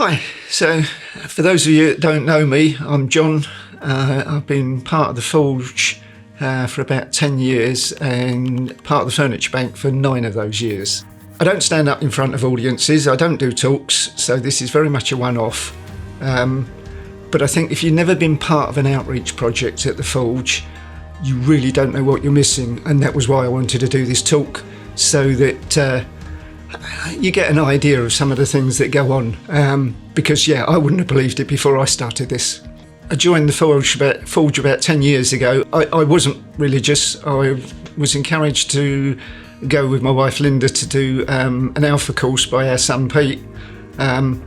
Hi, so for those of you that don't know me, I'm John. I've been part of the Forge for about 10 years and part of the Furniture Bank for 9 of those years. I don't stand up in front of audiences, I don't do talks, so this is very much a one-off. But I think if you've never been part of an outreach project at the Forge, you really don't know what you're missing, and that was why I wanted to do this talk, so that you get an idea of some of the things that go on, because I wouldn't have believed it before I started this. I joined the Forge about 10 years ago. I wasn't religious. I was encouraged to go with my wife Linda to do an Alpha course by our son Pete, and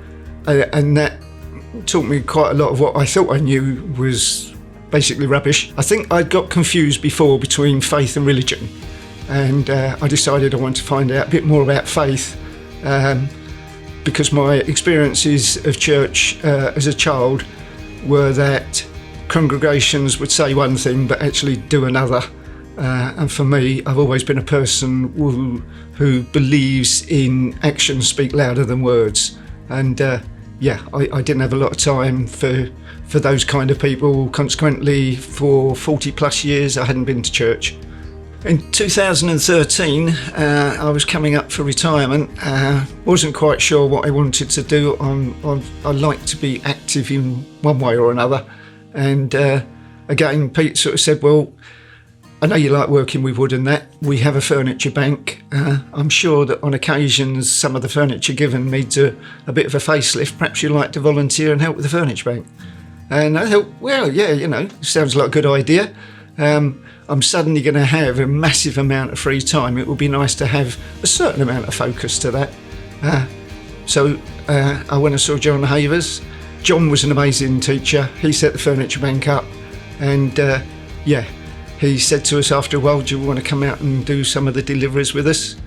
that taught me quite a lot of what I thought I knew was basically rubbish. I think I'd got confused before between faith and religion. And I decided I wanted to find out a bit more about faith, because my experiences of church as a child were that congregations would say one thing but actually do another. And for me, I've always been a person who believes in actions speak louder than words. And I didn't have a lot of time for those kind of people. Consequently, for 40 plus years, I hadn't been to church. In 2013, I was coming up for retirement. Wasn't quite sure what I wanted to do. I like to be active in one way or another. And again, Pete sort of said, well, I know you like working with wood and that. We have a furniture bank. I'm sure that on occasions some of the furniture given needs a bit of a facelift. Perhaps you'd like to volunteer and help with the furniture bank. And I thought, well, yeah, sounds like a good idea. I'm suddenly going to have a massive amount of free time. It would be nice to have a certain amount of focus to that. So I went and saw John Havers. John was an amazing teacher. He set the furniture bank up, and he said to us after a while, do you want to come out and do some of the deliveries with us?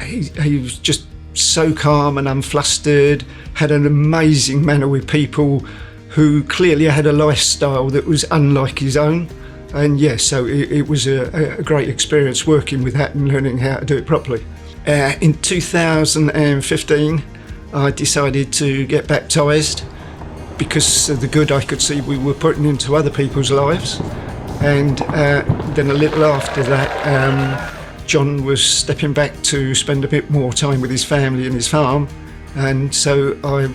He was just so calm and unflustered, had an amazing manner with people who clearly had a lifestyle that was unlike his own. And so it was a great experience working with that and learning how to do it properly. In 2015, I decided to get baptised because of the good I could see we were putting into other people's lives. And then a little after that, John was stepping back to spend a bit more time with his family and his farm. And so I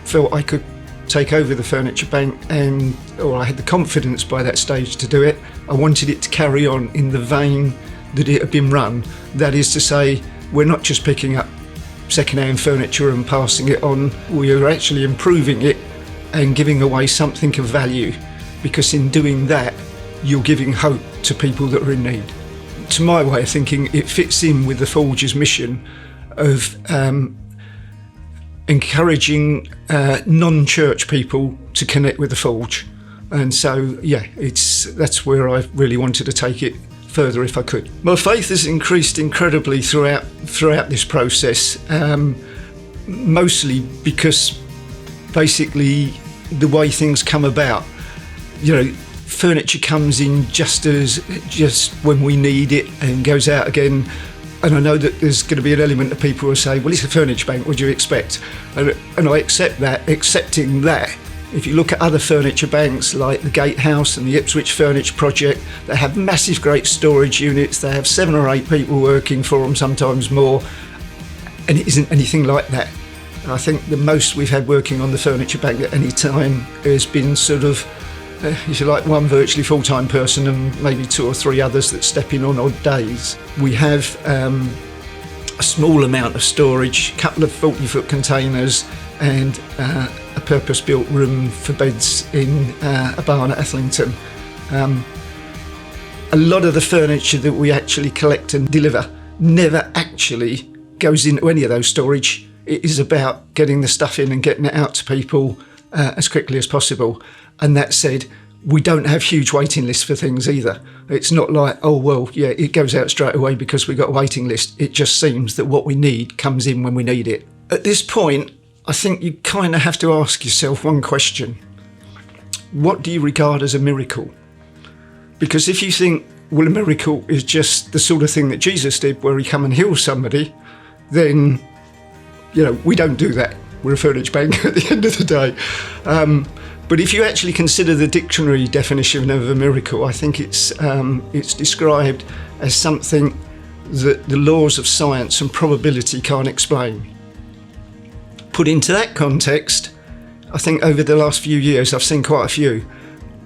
felt I could take over the furniture bank, or I had the confidence by that stage to do it. I wanted it to carry on in the vein that it had been run. That is to say, we're not just picking up second-hand furniture and passing it on, we are actually improving it and giving away something of value, because in doing that, you're giving hope to people that are in need. To my way of thinking, it fits in with the Forge's mission of encouraging non-church people to connect with the Forge. And so, that's where I really wanted to take it further if I could. My faith has increased incredibly throughout this process, mostly because basically the way things come about. Furniture comes in just when we need it and goes out again. And I know that there's going to be an element of people who say, well, it's a furniture bank, what do you expect? And I accept that. Accepting that, if you look at other furniture banks like the Gatehouse and the Ipswich Furniture Project, they have massive great storage units, they have 7 or 8 people working for them, sometimes more, and it isn't anything like that. I think the most we've had working on the furniture bank at any time has been sort of, if you like, one virtually full-time person and maybe 2 or 3 others that step in on odd days. We have a small amount of storage, a couple of 40-foot containers and a purpose-built room for beds in a barn at Athlington. A lot of the furniture that we actually collect and deliver never actually goes into any of those storage. It is about getting the stuff in and getting it out to people as quickly as possible. And that said, we don't have huge waiting lists for things either. It's not like, it goes out straight away because we've got a waiting list. It just seems that what we need comes in when we need it. At this point, I think you kind of have to ask yourself one question. What do you regard as a miracle? Because if you think, well, a miracle is just the sort of thing that Jesus did where he come and heal somebody, then, we don't do that. we're a furniture bank at the end of the day. But if you actually consider the dictionary definition of a miracle, I think it's described as something that the laws of science and probability can't explain. Put into that context, I think over the last few years I've seen quite a few,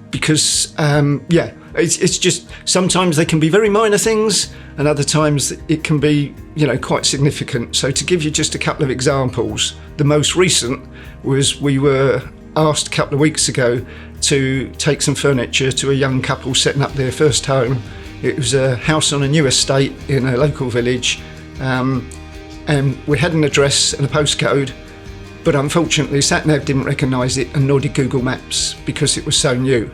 because it's just sometimes they can be very minor things, and other times it can be quite significant. So to give you just a couple of examples, the most recent was we were asked a couple of weeks ago to take some furniture to a young couple setting up their first home. It was a house on a new estate in a local village, and we had an address and a postcode, but unfortunately SatNav didn't recognise it, and nor did Google Maps, because it was so new.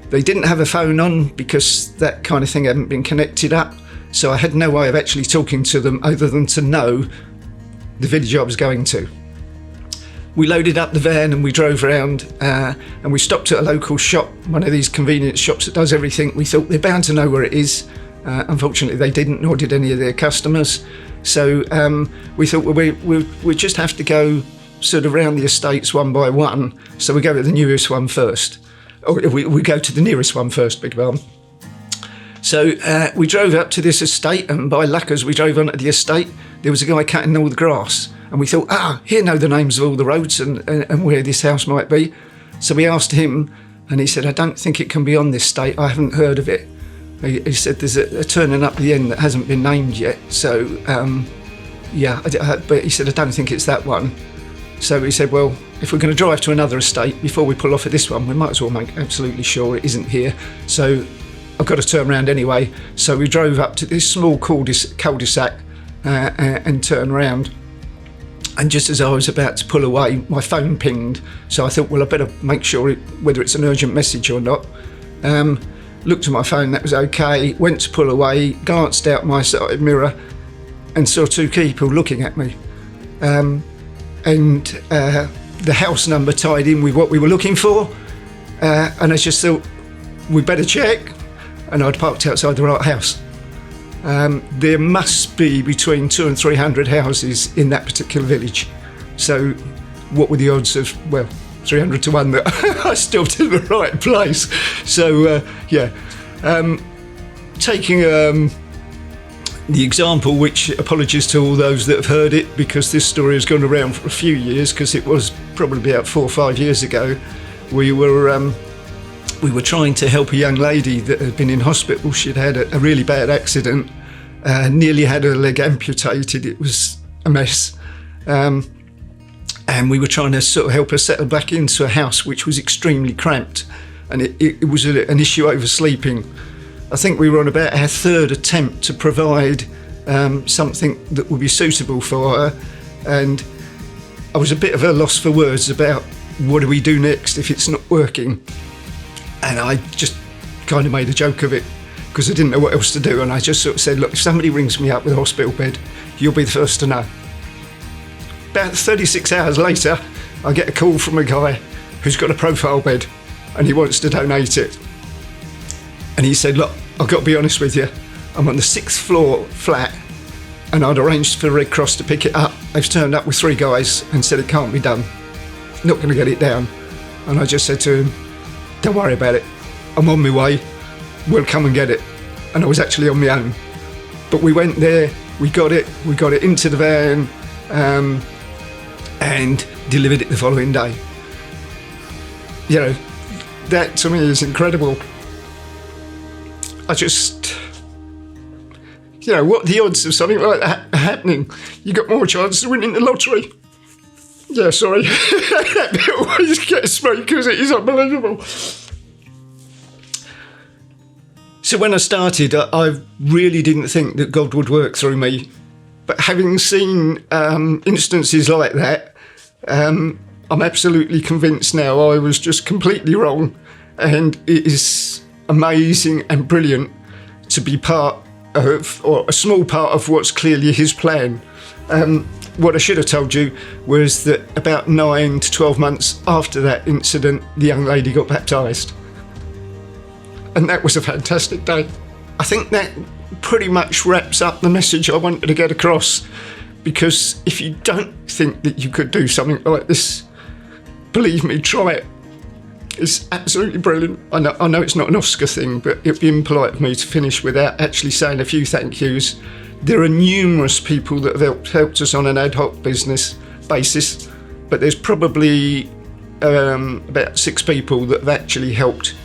They didn't have a phone on because that kind of thing hadn't been connected up, so I had no way of actually talking to them other than to know the village I was going to. We loaded up the van and we drove around, and we stopped at a local shop, one of these convenience shops that does everything. We thought they're bound to know where it is. Unfortunately they didn't, nor did any of their customers. So we thought we just have to go sort of around the estates one by one. So we go to the newest one first. Or we go to the nearest one first, beg your pardon. So we drove up to this estate, and by luck as we drove onto the estate, there was a guy cutting all the grass. And we thought, he'll know the names of all the roads and where this house might be. So we asked him, and he said, I don't think it can be on this estate. I haven't heard of it. He said there's a turning up the end that hasn't been named yet. So, but he said, I don't think it's that one. So he said, well, if we're going to drive to another estate before we pull off at this one, we might as well make absolutely sure it isn't here. So I've got to turn around anyway. So we drove up to this small cul-de-sac and turned around. And just as I was about to pull away, my phone pinged. So I thought, well, I better make sure whether it's an urgent message or not. Looked at my phone, that was okay. Went to pull away, glanced out my side mirror and saw two people looking at me. And the house number tied in with what we were looking for. And I just thought, we better check. And I'd parked outside the right house. There must be between 200 and 300 houses in that particular village. So what were the odds of, 300 to 1 that I stopped in the right place. So taking the example, which apologies to all those that have heard it, because this story has gone around for a few years, because it was probably about 4 or 5 years ago. We were trying to help a young lady that had been in hospital. She'd had a really bad accident, nearly had her leg amputated. It was a mess. And we were trying to sort of help her settle back into a house which was extremely cramped, and it was an issue over sleeping. I think we were on about our third attempt to provide something that would be suitable for her, and I was a bit of a loss for words about what do we do next if it's not working. And I just kind of made a joke of it because I didn't know what else to do, and I just sort of said, look, if somebody rings me up with a hospital bed, you'll be the first to know. About 36 hours later, I get a call from a guy who's got a profile bed and he wants to donate it. And he said, look, I've got to be honest with you, I'm on the 6th floor flat and I'd arranged for Red Cross to pick it up. They've turned up with 3 guys and said it can't be done. Not going to get it down. And I just said to him, don't worry about it, I'm on my way, we'll come and get it. And I was actually on my own. But we went there, we got it into the van, and delivered it the following day. You know, that to me is incredible. I just, what are the odds of something like that happening? You got more chance of winning the lottery. Yeah, sorry. That bit always gets me because it is unbelievable. So when I started, I really didn't think that God would work through me. But having seen instances like that, I'm absolutely convinced now I was just completely wrong. And it is amazing and brilliant to be part of, or a small part of, what's clearly his plan. What I should have told you was that about 9 to 12 months after that incident, the young lady got baptised. And that was a fantastic day. I think that pretty much wraps up the message I wanted to get across, because if you don't think that you could do something like this, believe me, try it. It's absolutely brilliant. I know it's not an Oscar thing, but it'd be impolite of me to finish without actually saying a few thank yous. There are numerous people that have helped us on an ad hoc business basis, but there's probably about 6 people that have actually helped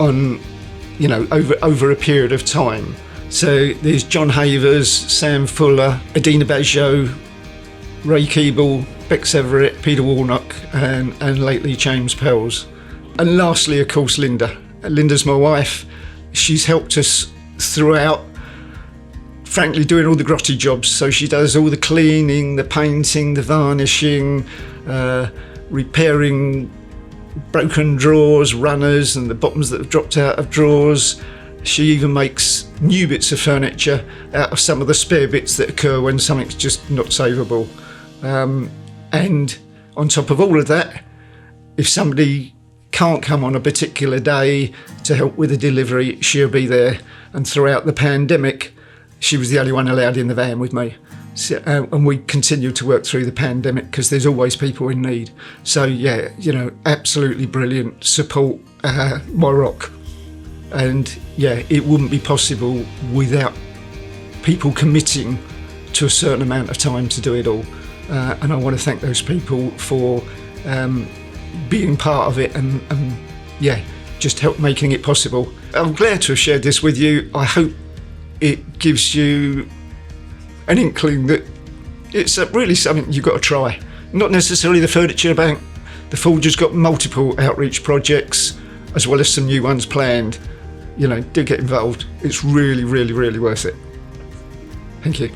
on, over a period of time. So there's John Havers, Sam Fuller, Adina Baggio, Ray Keeble, Bex Everett, Peter Warnock, and lately James Pells. And lastly, of course, Linda. Linda's my wife. She's helped us throughout, frankly, doing all the grotty jobs. So she does all the cleaning, the painting, the varnishing, repairing broken drawers, runners, and the bottoms that have dropped out of drawers. She even makes new bits of furniture out of some of the spare bits that occur when something's just not savable. And on top of all of that, if somebody can't come on a particular day to help with a delivery, she'll be there. And throughout the pandemic, she was the only one allowed in the van with me. So, and we continue to work through the pandemic because there's always people in need. So yeah, absolutely brilliant support, my rock. And yeah, it wouldn't be possible without people committing to a certain amount of time to do it all. And I want to thank those people for being part of it and just help making it possible. I'm glad to have shared this with you. I hope it gives you an inkling that it's really something you've got to try. Not necessarily the Furniture Bank. The Forge has got multiple outreach projects as well as some new ones planned. Do get involved. It's really, really, really worth it. Thank you.